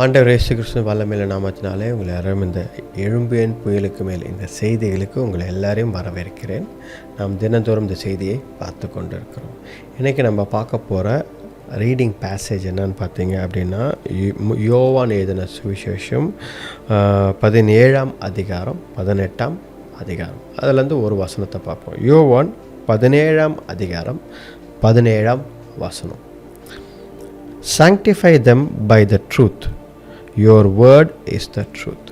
ஆண்டவர் இயேசு கிறிஸ்து வல்லமையுள்ள நாமத்தினாலே உங்களை யாரும் இந்த எழும்பேன் புயலுக்கு மேல் இந்த செய்திகளுக்கு உங்களை எல்லாரையும் வரவேற்கிறேன். நாம் தினந்தோறும் இந்த செய்தியை பார்த்து கொண்டு இருக்கிறோம். இன்றைக்கி நம்ம பார்க்க போகிற ரீடிங் பேசேஜ் என்னன்னு பார்த்தீங்க அப்படின்னா, யோவான் எழுதின சுவிசேஷம் 17ஆம் அதிகாரம் 18ஆம் அதிகாரம், அதுலேருந்து ஒரு வசனத்தை பார்ப்போம். யோவான் 17ஆம் அதிகாரம் 17ஆம் வசனம். Sanctify them by the truth. Your word is the truth.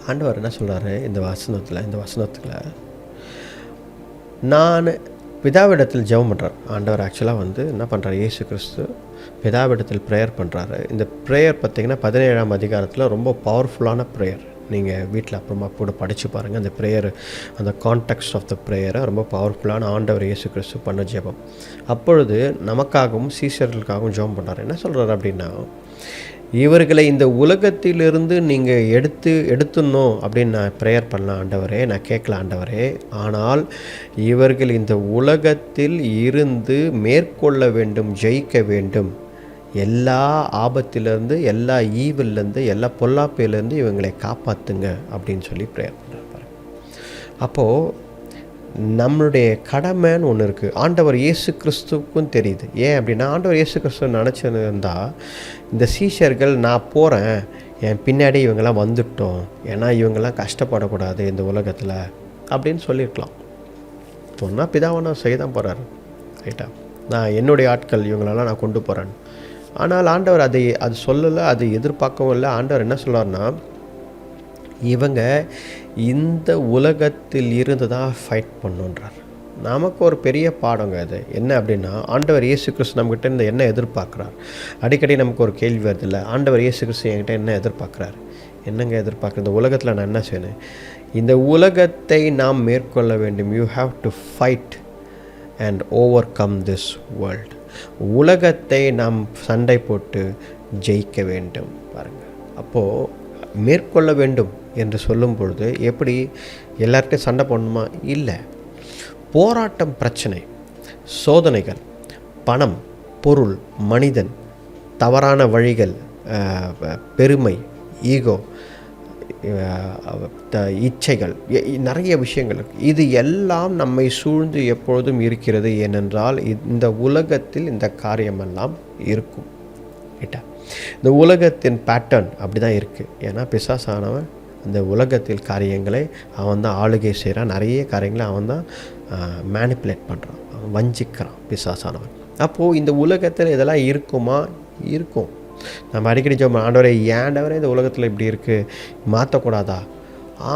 ஆண்டவர் என்ன சொல்கிறாரு இந்த வசனத்தில், நான் பிதாவிடத்தில் ஜெபம் பண்ணுறார். ஆண்டவர் ஆக்சுவலாக என்ன பண்ணுறாரு, இயேசு கிறிஸ்து பிதாவிடத்தில் ப்ரேயர் பண்ணுறாரு. இந்த ப்ரேயர் பார்த்திங்கன்னா 17ஆம் அதிகாரத்தில் ரொம்ப பவர்ஃபுல்லான ப்ரேயர். நீங்கள் வீட்டில் அப்புறமா கூட படித்து பாருங்கள். அந்த ப்ரேயர், அந்த கான்டெக்ஸ்ட் ஆஃப் த ப்ரேயரை ரொம்ப பவர்ஃபுல்லான ஆண்டவர் இயேசு கிறிஸ்து பண்ண ஜெபம். அப்பொழுது நமக்காகவும் சீஷர்களுக்காகவும் ஜெபம் பண்ணுறாரு. என்ன சொல்கிறாரு அப்படின்னா, இவர்களை இந்த உலகத்திலிருந்து நீங்கள் எடுத்துடணும் அப்படின்னு நான் ப்ரேயர் பண்ணலாம் ஆண்டவரே, நான் கேட்கல ஆண்டவரே. ஆனால் இவர்கள் இந்த உலகத்தில் இருந்து மேற்கொள்ள வேண்டும், ஜெயிக்க வேண்டும், எல்லா ஆபத்திலேருந்து, எல்லா ஈவிலேருந்து, எல்லா பொல்லாப்பிலேருந்து இவங்களை காப்பாற்றுங்க அப்படின்னு சொல்லி ப்ரேயர் பண்ணுறாரு. அப்போது நம்மளுடைய கடமைன்னு ஒன்று இருக்குது. ஆண்டவர் இயேசு கிறிஸ்துவுக்கும் தெரியுது. ஏன் அப்படின்னா, ஆண்டவர் இயேசு கிறிஸ்துவ நினச்சிருந்தால் இந்த சீஷர்கள் நான் போகிறேன், என் பின்னாடி இவங்கெல்லாம் வந்துட்டோம், ஏன்னா இவங்கெல்லாம் கஷ்டப்படக்கூடாது இந்த உலகத்தில் அப்படின்னு சொல்லியிருக்கலாம். சொன்னால் பிதாவை செய்ய தான் போகிறாரு, ரைட்டா? நான் என்னுடைய ஆட்கள் இவங்களெல்லாம் நான் கொண்டு போகிறேன். ஆனால் ஆண்டவர் அது சொல்லலை, அது எதிர்பார்க்கவும் இல்லை. ஆண்டவர் என்ன சொல்கிறார்னா, இவங்க இந்த உலகத்தில் இருந்து தான் ஃபைட் பண்ணுன்றார். நமக்கு ஒரு பெரிய பாடங்க அது. என்ன அப்படின்னா, ஆண்டவர் இயேசு கிறிஸ்து நம்மக்கிட்ட இருந்து என்ன எதிர்பார்க்குறார்? அடிக்கடி நமக்கு ஒரு கேள்வி வருது இல்லை, ஆண்டவர் இயேசு கிறிஸ்து என்கிட்ட என்ன எதிர்பார்க்குறாரு? என்னங்க எதிர்பார்க்குற? இந்த உலகத்தில் நான் என்ன செய்யணும்? இந்த உலகத்தை நாம் மேற்கொள்ள வேண்டும். You have to fight and over come this world. உலகத்தை நாம் சண்டை போட்டு ஜெயிக்க வேண்டும். பாருங்கள், அப்போது மேற்கொள்ள வேண்டும் என்று சொல்லும் பொழுது எப்படி எல்லார்கிட்டையும் சண்டை போடணுமா? இல்லை. போராட்டம், பிரச்சனை, சோதனைகள், பணம், பொருள், மனிதன், தவறான வழிகள், பெருமை, ஈகோ, இச்சைகள், நிறைய விஷயங்கள், இது எல்லாம் நம்மை சூழ்ந்து எப்பொழுதும் இருக்கிறது. ஏனென்றால் இந்த உலகத்தில் இந்த காரியமெல்லாம் இருக்கும், ரைட்டா? இந்த உலகத்தின் பேட்டர்ன் அப்படி தான் இருக்குது. ஏன்னா பிசாசானவன் இந்த உலகத்தில் காரியங்களை அவன் தான் ஆளுகை செய்கிறான். நிறைய காரியங்களை அவன் தான் மேனிப்புலேட் பண்ணுறான், அவன் வஞ்சிக்கிறான் பிசாசானவன். அப்போது இந்த உலகத்தில் இதெல்லாம் இருக்குமா? இருக்கும். நம்ம அடிக்கடி சொல்ல, ஆண்டவரே ஏண்டவரே இந்த உலகத்தில் இப்படி இருக்குது, மாற்றக்கூடாதா?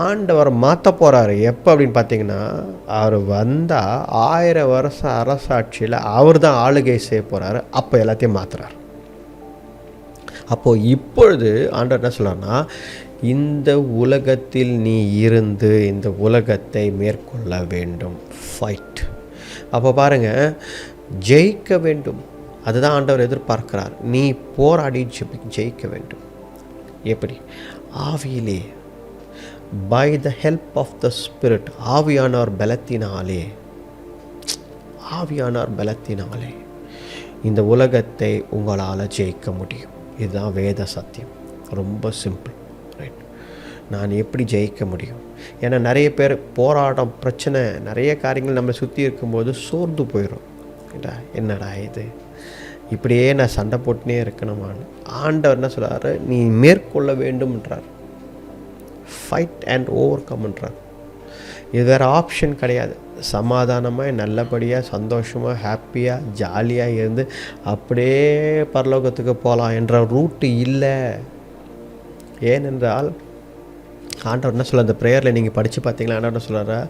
ஆண்டவர் மாற்ற போகிறாரு. எப்போ அப்படின்னு பார்த்தீங்கன்னா, அவர் வந்தால் 1000 வருஷம் அரசாட்சியில் அவர் தான் ஆளுகை செய்ய போகிறாரு. அப்போ எல்லாத்தையும் மாற்றுறார். அப்போது இப்பொழுது ஆண்டவர் என்ன சொல்கிறார்னா, இந்த உலகத்தில் நீ இருந்து இந்த உலகத்தை மேற்கொள்ள வேண்டும், ஃபைட். அப்போ பாருங்கள், ஜெயிக்க வேண்டும். அதுதான் ஆண்டவர் எதிர்பார்க்கிறார். நீ போராடி ஜெயிக்க வேண்டும். எப்படி? ஆவியிலே, by the help of the spirit. ஆவியானவர் பலத்தினாலே, ஆவியானவர் பலத்தினாலே இந்த உலகத்தை உங்களால் ஜெயிக்க முடியும். இதுதான் வேத சத்தியம். ரொம்ப சிம்பிள், ரைட்? நான் எப்படி ஜெயிக்க முடியும்? ஏன்னா நிறைய பேர் போராட்டம், பிரச்சனை, நிறைய காரியங்கள் நம்மளை சுற்றி இருக்கும்போது சோர்ந்து போயிடும். என்னடா இது, இப்படியே நான் சண்டை போட்டுனே இருக்கணுமான்னு. ஆண்டவர் என்ன சொல்கிறாரு, நீ மேற்கொள்ள வேண்டும்ன்றார். ஃபைட் அண்ட் ஓவர் கம்ன்றார். இது வேறு ஆப்ஷன் கிடையாது. சமாதானமாக, நல்லபடியாக, சந்தோஷமாக, ஹாப்பியாக, ஜாலியாக இருந்து அப்படியே பரலோகத்துக்கு போகலாம் என்ற ரூட்டு இல்லை. ஏனென்றால் ஆண்டவர் என்ன சொல்ல, அந்த ப்ரேயரில் நீங்கள் படித்து பார்த்தீங்களா, ஆண்டவர் என்ன சொல்கிறாரா,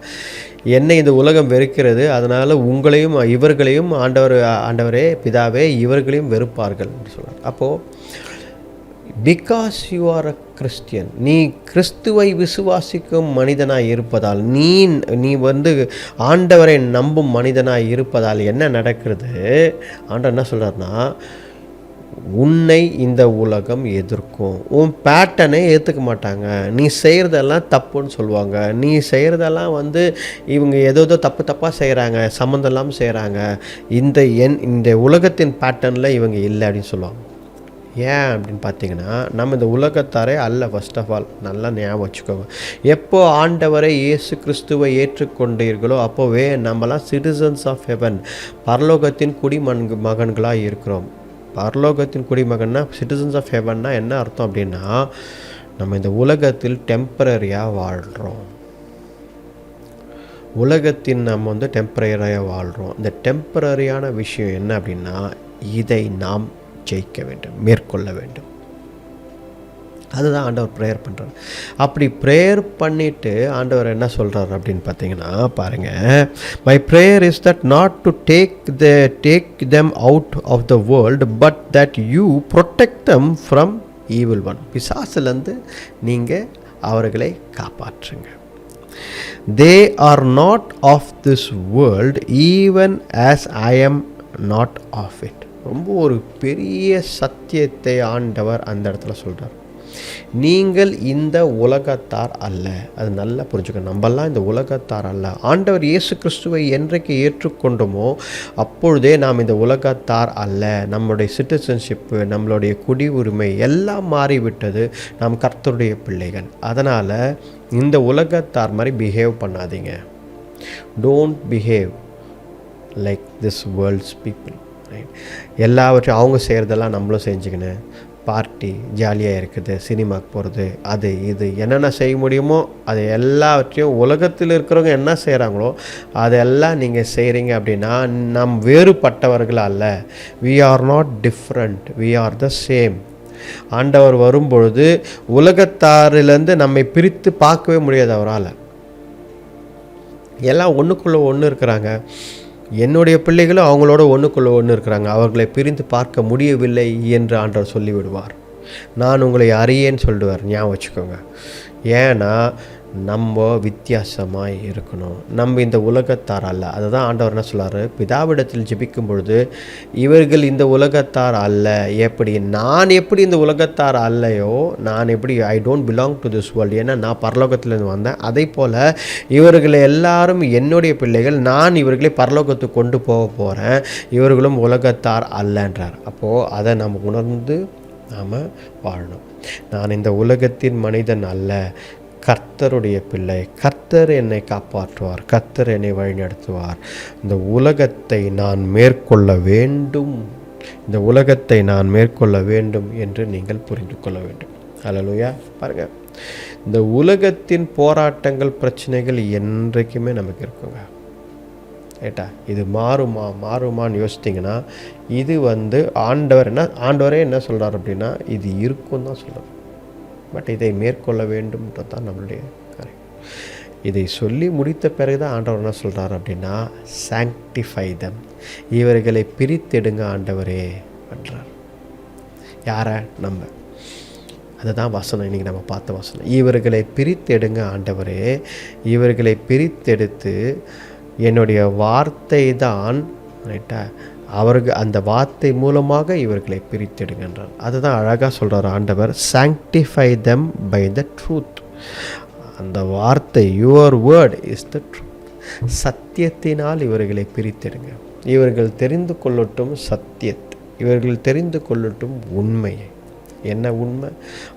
என்னை இந்த உலகம் வெறுக்கிறது, அதனால் உங்களையும் இவர்களையும் ஆண்டவரே பிதாவே இவர்களையும் வெறுப்பார்கள் என்று சொல்கிறார். அப்போது because you are a Christian, நீ கிறிஸ்துவை விசுவாசிக்கும் மனிதனாக இருப்பதால், நீ ஆண்டவரை நம்பும் மனிதனாக இருப்பதால் என்ன நடக்கிறது? ஆண்டவர் என்ன சொல்கிறார்னா, உன்னை இந்த உலகம் எதிர்க்கும். உன் பேட்டர்னை ஏற்றுக்க மாட்டாங்க. நீ செய்கிறதெல்லாம் தப்புன்னு சொல்லுவாங்க. நீ செய்கிறதெல்லாம் இவங்க ஏதோ தப்பாக செய்கிறாங்க, சம்மந்தம் இல்லாமல் செய்கிறாங்க, இந்த உலகத்தின் பேட்டர்னில் இவங்க இல்லை அப்படின்னு சொல்லுவாங்க. ஏன் அப்படின்னு பார்த்தீங்கன்னா, நம்ம இந்த உலகத்தாரே அல்ல. ஃபர்ஸ்ட் ஆஃப் ஆல் நல்லா ஞாபகம் வச்சுக்கோங்க. எப்போ ஆண்டவரை இயேசு கிறிஸ்துவை ஏற்றுக்கொண்டீர்களோ அப்போவே நம்மலாம் சிட்டிசன்ஸ் ஆஃப் ஹெவன், பரலோகத்தின் மகன்களாக இருக்கிறோம். பரலோகத்தின் குடிமகன்னா சிட்டிசன்ஸ் ஆஃப் ஹெவன்னா என்ன அர்த்தம் அப்படின்னா, நம்ம இந்த உலகத்தில் டெம்பரரியாக வாழ்கிறோம். உலகத்தின் நம்ம வந்து டெம்பரரியாக வாழ்கிறோம். இந்த டெம்பரரியான விஷயம் என்ன அப்படின்னா, இதை நாம் ஜெயிக்க வேண்டும், மேற்கொள்ள வேண்டும். அதுதான் ஆண்டவர் ப்ரேயர் பண்ணுறார். அப்படி ப்ரேயர் பண்ணிவிட்டு ஆண்டவர் என்ன சொல்கிறார் அப்படின்னு பார்த்தீங்கன்னா, பாருங்கள், my prayer is that not to take them out of the world but that you protect them from evil one. பிசாசுலேருந்து நீங்கள் அவர்களை காப்பாற்றுங்க. They are not of this world even as I am not of it. ரொம்ப ஒரு பெரிய சத்தியத்தை ஆண்டவர் அந்த இடத்துல சொல்கிறார். நீங்கள் இந்த உலகத்தார் அல்ல. அது நல்லா புரிஞ்சுக்கணும். நம்மெல்லாம் இந்த உலகத்தார் அல்ல. ஆண்டவர் இயேசு கிறிஸ்துவை என்றைக்கு ஏற்றுக்கொண்டோமோ அப்பொழுதே நாம் இந்த உலகத்தார் அல்ல. நம்மளுடைய சிட்டிசன்ஷிப்பு, நம்மளுடைய குடி உரிமை எல்லாம் மாறிவிட்டது. நாம் கர்த்தருடைய பிள்ளைகள். அதனால் இந்த உலகத்தார் மாதிரி பிஹேவ் பண்ணாதீங்க. Don't behave like this world's people. எல்லாவற்றையும் அவங்க செய்கிறதெல்லாம் நம்மளும் செஞ்சுக்கினேன். பார்ட்டி ஜாலியாக இருக்குது, சினிமாவுக்கு போகிறது, அது இது என்னென்ன செய்ய முடியுமோ அது எல்லாவற்றையும் உலகத்தில் இருக்கிறவங்க என்ன செய்கிறாங்களோ அதெல்லாம் நீங்கள் செய்கிறீங்க அப்படின்னா நம் வேறுபட்டவர்கள் அல்ல. We are not different, we are the same. ஆண்டவர் வரும்பொழுது உலகத்தாரிலேருந்து நம்மை பிரித்து பார்க்கவே முடியாது அவரால். எல்லாம் ஒன்றுக்குள்ளே ஒன்று இருக்கிறாங்க. என்னுடைய பிள்ளைகளும் அவங்களோட ஒன்றுக்குள்ளே ஒன்று இருக்கிறாங்க. அவர்களை பிரிந்து பார்க்க முடியவில்லை என்று ஆண்டவர் சொல்லிவிடுவார். நான் உங்களை அறியேன்னு சொல்லிடுவார். ஞாபகம் வச்சுக்கோங்க. ஏன்னா நம்ம வித்தியாசமாக இருக்கணும். நம்ம இந்த உலகத்தார் அல்ல. அதை தான் ஆண்டவர் என்ன சொல்கிறாரு, பிதாவிடத்தில் ஜெபிக்கும் பொழுது இவர்கள் இந்த உலகத்தார் அல்ல. நான் எப்படி இந்த உலகத்தார் அல்லையோ, நான் எப்படி I don't belong to this world, ஏன்னா நான் பரலோகத்திலேருந்து வந்தேன். அதே போல் இவர்களை எல்லாரும் என்னுடைய பிள்ளைகள். நான் இவர்களை பரலோகத்துக்கு கொண்டு போக போகிறேன். இவர்களும் உலகத்தார் அல்லன்றார். அப்போது அதை நம்ம உணர்ந்து நாம் வாழணும். நான் இந்த உலகத்தின் மனிதன் அல்ல, கர்த்தருடைய பிள்ளை. கர்த்தர் என்னை காப்பாற்றுவார், கர்த்தர் என்னை வழிநடத்துவார். இந்த உலகத்தை நான் மேற்கொள்ள வேண்டும், இந்த உலகத்தை நான் மேற்கொள்ள வேண்டும் என்று நீங்கள் புரிந்து கொள்ள வேண்டும். அல்லேலூயா. பாருங்கள், இந்த உலகத்தின் போராட்டங்கள், பிரச்சனைகள் என்றைக்குமே நமக்கு இருக்குங்க. ஏட்டா இது மாறுமான்னு யோசித்திங்கன்னா, இது வந்து ஆண்டவரே என்ன சொல்கிறார் அப்படின்னா, இது இருக்கும் தான் சொல்கிறார். பட் இதை மேற்கொள்ள வேண்டும்ன்றது தான் நம்மளுடைய காரியம். இதை சொல்லி முடித்த பிறகு தான் ஆண்டவர் என்ன சொல்கிறார் அப்படின்னா, சாங்டிஃபை தம். இவர்களை பிரித்தெடுங்க ஆண்டவரே பண்ணுறார். யாரை? நம்ம. அதுதான் வசனம், இன்றைக்கி நம்ம பார்த்த வசனம். இவர்களை பிரித்தெடுங்க ஆண்டவரே. இவர்களை பிரித்தெடுத்து என்னுடைய வார்த்தை தான், ரைட்டா, அவர்கள் அந்த வார்த்தை மூலமாக இவர்களை பிரித்தெடுங்கன்றார். அதுதான் அழகாக சொல்கிறார் ஆண்டவர், sanctify them by the truth. அந்த வார்த்தை, your word is the truth. சத்தியத்தினால் இவர்களை பிரித்தெடுங்க. இவர்கள் தெரிந்து கொள்ளட்டும் சத்தியத்தை, இவர்கள் தெரிந்து கொள்ளட்டும் உண்மையை. என்ன உண்மை?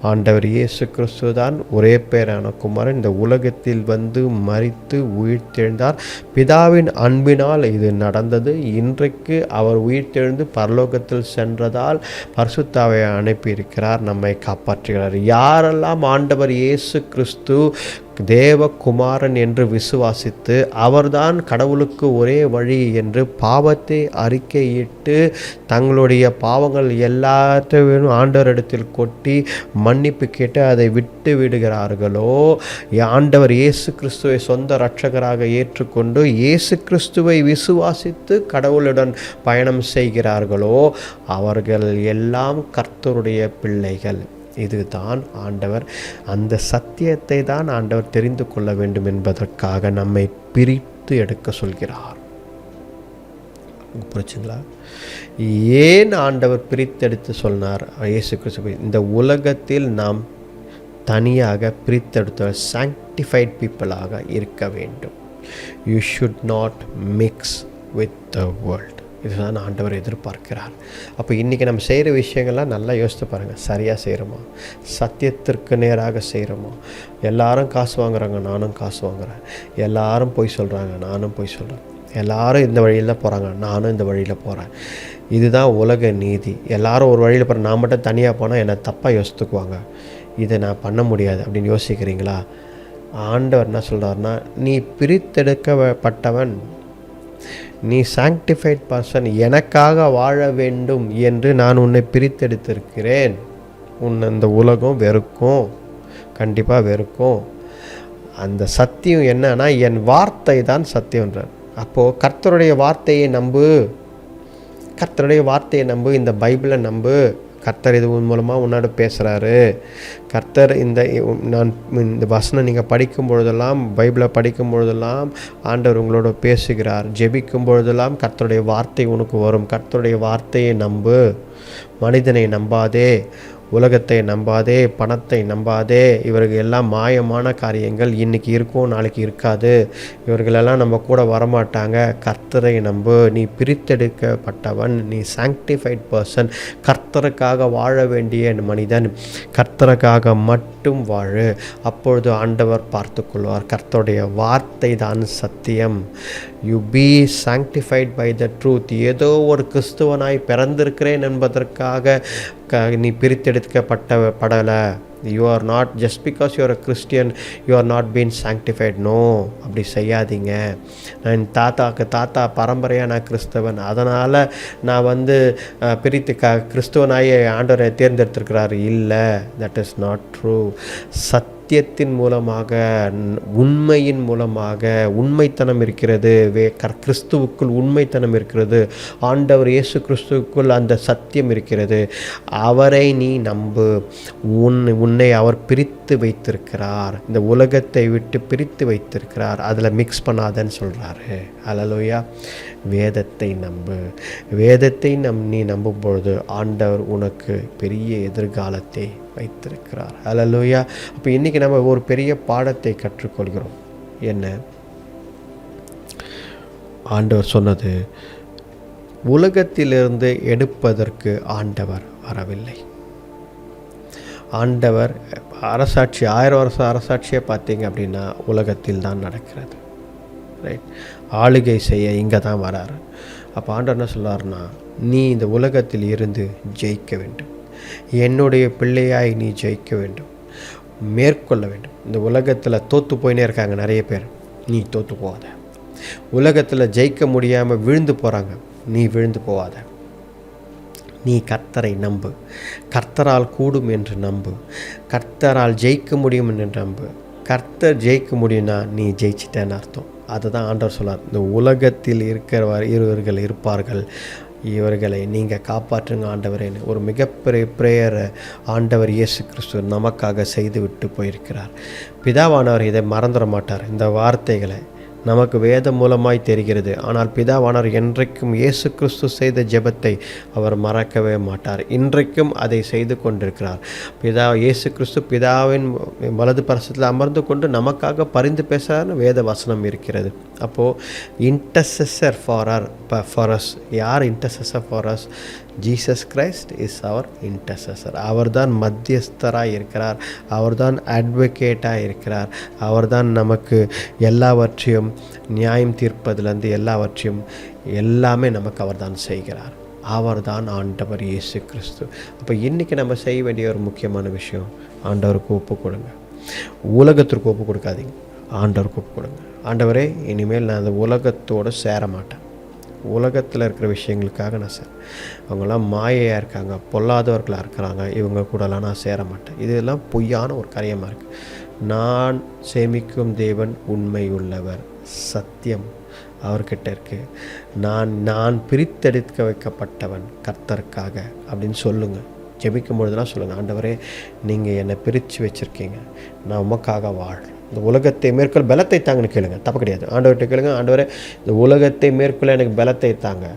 ஆண்டவர் இயேசு கிறிஸ்து தான் ஒரே பேரான குமாரன், இந்த உலகத்தில் வந்து மரித்து உயிர்த்தெழுந்தார். பிதாவின் அன்பினால் இது நடந்தது. இன்றைக்கு அவர் உயிர்த்தெழுந்து பரலோகத்தில் சென்றதால் பரிசுத்தாவை அனுப்பியிருக்கிறார், நம்மை காப்பாற்றுகிறார். யாரெல்லாம் ஆண்டவர் இயேசு கிறிஸ்து தேவகுமாரன் என்று விசுவாசித்து அவர்தான் கடவுளுக்கு ஒரே வழி என்று பாவத்தை அறிக்கையிட்டு தங்களுடைய பாவங்கள் எல்லாத்தையும் ஆண்டவரிடத்தில் கொட்டி மன்னிப்பு கேட்டு அதை விட்டு விடுகிறார்களோ, ஆண்டவர் இயேசு கிறிஸ்துவை சொந்த இரட்சகராக ஏற்றுக்கொண்டு இயேசு கிறிஸ்துவை விசுவாசித்து கடவுளுடன் பயணம் செய்கிறார்களோ, அவர்கள் எல்லாம் கர்த்தருடைய பிள்ளைகள். இதுதான் ஆண்டவர், அந்த சத்தியத்தை தான் ஆண்டவர் தெரிந்து கொள்ள வேண்டும் என்பதற்காக நம்மை பிரித்து எடுக்க சொல்கிறார். புரிச்சுங்களா? ஏன் ஆண்டவர் பிரித்தெடுத்து சொன்னார்? இயேசு கிறிஸ்து இந்த உலகத்தில் நாம் தனியாக பிரித்தெடுத்த சாங்டிஃபைட் பீப்புளாக இருக்க வேண்டும். You should not mix with the world. இதுதான் ஆண்டவர் எதிர்பார்க்கிறார். அப்போ இன்றைக்கி நம்ம செய்கிற விஷயங்கள்லாம் நல்லா யோசித்து பாருங்கள். சரியாக செய்கிறோமா? சத்தியத்திற்கு நேராக செய்கிறோமா? எல்லாரும் காசு வாங்குறாங்க, நானும் காசு வாங்குகிறேன். எல்லாரும் பொய் சொல்கிறாங்க, நானும் பொய் சொல்கிறேன். எல்லாரும் இந்த வழியில் தான் போகிறாங்க, நானும் இந்த வழியில் போகிறேன். இதுதான் உலக நீதி. எல்லாரும் ஒரு வழியில் போகிறேன், நான் மட்டும் தனியாக போனால் என்னை தப்பாக யோசித்துக்குவாங்க, இதை நான் பண்ண முடியாது அப்படின்னு யோசிக்கிறீங்களா? ஆண்டவர் என்ன சொல்கிறாருன்னா, நீ பிரித்தெடுக்கப்பட்டவன், நீ சாங்டிஃபைட் பர்சன், எனக்காக வாழ வேண்டும் என்று நான் உன்னை பிரித்தெடுத்திருக்கிறேன். உன்னை இந்த உலகம் வெறுக்கும், கண்டிப்பாக வெறுக்கும். அந்த சத்தியம் என்னன்னா, என் வார்த்தை தான் சத்தியம்ன்றார். அப்போது கர்த்தருடைய வார்த்தையை நம்பு, கர்த்தருடைய வார்த்தையை நம்பு, இந்த பைபிளை நம்பு. கர்த்தர் இது மூலமாக உன்னோட பேசுகிறாரு. கர்த்தர் இந்த வசனம் நீங்கள் படிக்கும் பொழுதெல்லாம், பைபிளை படிக்கும் பொழுதெல்லாம் ஆண்டவர் உங்களோட பேசுகிறார். ஜெபிக்கும் பொழுதெல்லாம் கர்த்தருடைய வார்த்தை உனக்கு வரும். கர்த்தருடைய வார்த்தையை நம்பு. மனிதனை நம்பாதே, உலகத்தை நம்பாதே, பணத்தை நம்பாதே. இவர்கள் எல்லாம் மாயமான காரியங்கள். இன்றைக்கி இருக்கும், நாளைக்கு இருக்காது. இவர்களெல்லாம் நம்ம கூட வரமாட்டாங்க. கர்த்தரை நம்பு. நீ பிரித்தெடுக்கப்பட்டவன், நீ சாங்டிஃபைட் பர்சன், கர்த்தருக்காக வாழ வேண்டிய மனிதன். கர்த்தருக்காக மட்டும் வாழு. அப்பொழுது ஆண்டவர் பார்த்து கொள்வார். கர்த்தருடைய வார்த்தை தான் சத்தியம். You be sanctified by the truth. ஏதோ ஒரு கிறிஸ்துவனாய் பிறந்திருக்கிறேன் என்பதற்காக நீ பிரித்தெடுக்கப்படலை. You are not just because you are a Christian you are not been sanctified. No, அப்படி செய்யாதீங்க. நான் தாத்தா பரம்பரையாக நான் கிறிஸ்தவன், அதனால் நான் கிறிஸ்துவனாயை ஆண்டவரை தேர்ந்தெடுத்திருக்கிறாரு. இல்லை, தட் இஸ் நாட் ட்ரூ. சத்தியத்தின் மூலமாக, உண்மையின் மூலமாக உண்மைத்தனம் இருக்கிறது. கிறிஸ்துவுக்குள் உண்மைத்தனம் இருக்கிறது. ஆண்டவர் இயேசு கிறிஸ்துவுக்குள் அந்த சத்தியம் இருக்கிறது. அவரை நீ நம்பு. உன்னை அவர் பிரித்து வைத்திருக்கிறார், இந்த உலகத்தை விட்டு பிரித்து வைத்திருக்கிறார். அதில் மிக்ஸ் பண்ணாதன்னு சொல்கிறாரு. அல்லேலூயா. வேதத்தை நம்பு. வேதத்தை நீ நம்பும் பொழுது ஆண்டவர் உனக்கு பெரிய எதிர்காலத்தை வைத்திருக்கிறார். அல்லேலூயா. அப்போ இன்றைக்கி நம்ம ஒரு பெரிய பாடத்தை கற்றுக்கொள்கிறோம். என்ன? ஆண்டவர் சொன்னது, உலகத்திலிருந்து எடுப்பதற்கு ஆண்டவர் வரவில்லை. ஆண்டவர் அரசாட்சி, 1000 வருஷம் அரசாட்சியை பார்த்தீங்க அப்படின்னா உலகத்தில் தான் நடக்கிறது. ரைட்? ஆளுகை செய்ய இங்கே தான் வராரு. அப்போ ஆண்டவர் என்ன சொல்கிறாருன்னா, நீ இந்த உலகத்தில் இருந்து ஜெயிக்க வேண்டும். என்னுடைய பிள்ளையாய் நீ ஜெயிக்க வேண்டும், மேற்கொள்ள வேண்டும். இந்த உலகத்தில் தோற்று போயினே இருக்காங்க நிறைய பேர். நீ தோற்று போகாத. உலகத்தில் ஜெயிக்க முடியாமல் விழுந்து போகிறாங்க, நீ விழுந்து போகாத. நீ கர்த்தரை நம்பு. கர்த்தரால் கூடும் என்று நம்பு. கர்த்தரால் ஜெயிக்க முடியும் என்று நம்பு. கர்த்தர் ஜெயிக்க முடியும்னா நீ ஜெயிச்சிட்டேன்னு அர்த்தம். அதுதான் ஆண்டவர் சொல்லார். இந்த உலகத்தில் இருவர்கள் இருப்பார்கள், இவர்களை நீங்கள் காப்பாற்றுங்க ஆண்டவரேன்னு ஒரு மிகப்பெரிய பிரேயரை ஆண்டவர் இயேசு கிறிஸ்து நமக்காக செய்து விட்டு போயிருக்கிறார். பிதாவானவர் இதை மறந்துட மாட்டார். இந்த வார்த்தைகளை நமக்கு வேதம் மூலமாய் தெரிகிறது. ஆனால் பிதாவானவர் என்றைக்கும் இயேசு கிறிஸ்து செய்த ஜெபத்தை அவர் மறக்கவே மாட்டார். இன்றைக்கும் அதை செய்து கொண்டிருக்கிறார். இயேசு கிறிஸ்து பிதாவின் வலது பரிசத்தில் அமர்ந்து கொண்டு நமக்காக பரிந்து பேச வேத வசனம் இருக்கிறது. அப்போது இன்டர்செசர் ஃபார் அஸ். யார் intercessor for us? Jesus Christ is அவர் இன்டர்செசர். அவர் தான் மத்தியஸ்தராக இருக்கிறார். அவர் தான் அட்வொகேட்டாக இருக்கிறார். அவர் தான் நமக்கு எல்லாவற்றையும் நியாயம் தீர்ப்பதிலிருந்து எல்லாமே நமக்கு அவர் தான் செய்கிறார். அவர் தான் ஆண்டவர் இயேசு கிறிஸ்து. அப்போ இன்றைக்கி நம்ம செய்ய வேண்டிய ஒரு முக்கியமான விஷயம், ஆண்டவருக்கு ஒப்பு கொடுங்க. உலகத்திற்கு ஒப்பு கொடுக்காதீங்க, ஆண்டவருக்கு ஒப்பு கொடுங்க. ஆண்டவரே, இனிமேல் நான் அந்த உலகத்தோடு சேர மாட்டேன். உலகத்தில் இருக்கிற விஷயங்களுக்காக நான் அவங்களாம் மாயையாக இருக்காங்க, பொல்லாதவர்களாக இருக்கிறாங்க, இவங்க கூடலாம் நான் சேர மாட்டேன். இதெல்லாம் பொய்யான ஒரு காரியமாக இருக்குது. நான் சேமிக்கும் தேவன் உண்மை உள்ளவர், சத்தியம் அவர்கிட்ட இருக்குது. நான் பிரித்தெடுக்க வைக்கப்பட்டவன் கர்த்தருக்காக அப்படின்னு சொல்லுங்கள். ஜெபிக்கும் பொழுதுலாம் சொல்லுங்கள், ஆண்டவரே நீங்கள் என்னை பிரித்து வச்சுருக்கீங்க, நான் உமக்காக வாழ்கிறேன். இந்த உலகத்தை மேற்கொள்ள பலத்தை தாங்கன்னு கேளுங்க, தப்பு கிடையாது. ஆண்டவர்கிட்ட கேளுங்க, ஆண்டவரே இந்த உலகத்தை மேற்கொள்ள எனக்கு பலத்தை தாங்க,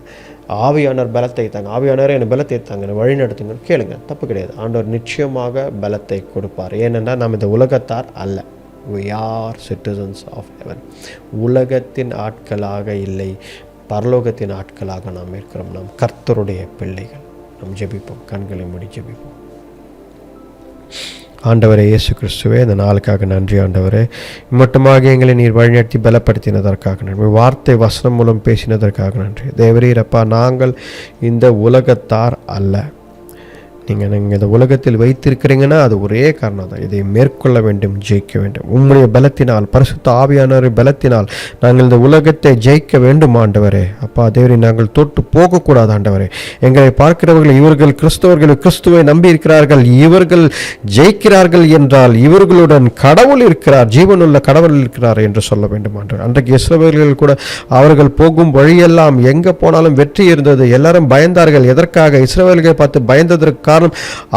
ஆவியானவர் பலத்தை தாங்க, ஆவியானவரே எனக்கு பலத்தை தாங்க, வழி நடத்துங்கன்னு கேளுங்க, தப்பு கிடையாது. ஆண்டவர் நிச்சயமாக பலத்தை கொடுப்பார். ஏனென்றால் நாம் இந்த உலகத்தார் அல்ல. We are citizens of heaven. உலகத்தின் ஆட்களாக இல்லை, பரலோகத்தின் ஆட்களாக நாம் இருக்கிறோம். நாம் கர்த்தருடைய பிள்ளைகள். நாம் ஜெபிப்போம். கண்களை மூடி ஜெபிப்போம். ஆண்டவரே இயேசு கிறிஸ்துவே, இந்த நாளுக்காக நன்றி ஆண்டவரே. மட்டுமாக எங்களை நீர் வழிநடத்தி பலப்படுத்தினதற்காக நன்றி. வார்த்தை வசனம் மூலம் பேசினதற்காக நன்றி. தேவரீரப்பா, நாங்கள் இந்த உலகத்தார் அல்ல. நீங்கள் இந்த உலகத்தில் வைத்திருக்கிறீங்கன்னா அது ஒரே காரணம் தான். இதை மேற்கொள்ள வேண்டும், ஜெயிக்க வேண்டும். உம்முடைய பலத்தினால், பரிசுத்த ஆவியானவர் பலத்தினால் நாங்கள் இந்த உலகத்தை ஜெயிக்க வேண்டும் ஆண்டவரே. அப்பா தேவரே, நாங்கள் தொட்டு போகக்கூடாது ஆண்டவரே. எங்களை பார்க்கிறவர்கள் இவர்கள் கிறிஸ்தவர்கள், கிறிஸ்துவை நம்பி இருக்கிறார்கள், இவர்கள் ஜெயிக்கிறார்கள் என்றால் இவர்களுடன் கடவுள் இருக்கிறார், ஜீவனுள்ள கடவுள் இருக்கிறார் என்று சொல்ல வேண்டும் ஆண்டவர். அன்றைக்கு இஸ்ரவேலர்கள் கூட அவர்கள் போகும் வழியெல்லாம் எங்கே போனாலும் வெற்றி இருந்தது. எல்லாரும் பயந்தார்கள். எதற்காக? இஸ்ரவேலர்களை பார்த்து பயந்ததற்கு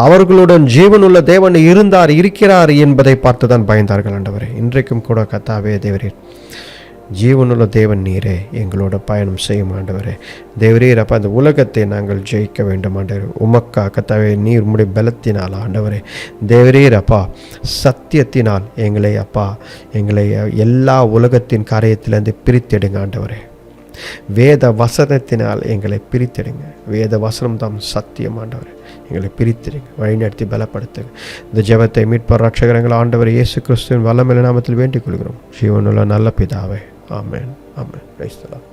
அவர்களுடன் ஜீவனுள்ள தேவன் இருக்கிறார் என்பதை பார்த்துதான் பயந்தார்கள் ஆண்டவரே. இன்றைக்கும் கூட கர்த்தாவே தேவரே, ஜீவனுள்ள தேவன் நீரே எங்களோட பயணம் செய்யும் ஆண்டவரே. தேவரீர் அப்பா, அந்த உலகத்தை நாங்கள் ஜெயிக்க வேண்டும் ஆண்டவரே. உமக்கா கர்த்தாவே, நீர் உம்முடைய பலத்தினால் ஆண்டவரே. தேவரீர் அப்பா, சத்தியத்தினால் எங்களை எல்லா உலகத்தின் காரியத்திலிருந்து பிரித்தெடுங்க ஆண்டவரே. வேத வசனத்தினால் எங்களை பிரித்தெடுங்க. வேத வசனம் தான் சத்தியம் ஆண்டவரே. எங்களை பிரித்திருங்க, வழிநடத்தி பலப்படுத்துங்க. இந்த ஜெபத்தை மீட்பர் ரட்சகரங்கள் ஆண்டவர் இயேசு கிறிஸ்துவின் வல்லமையுள்ள நாமத்தில் வேண்டிக் கொள்கிறோம். ஜீவனுள்ள நல்ல பிதாவே, ஆமென், ஆமென். Praise the Lord.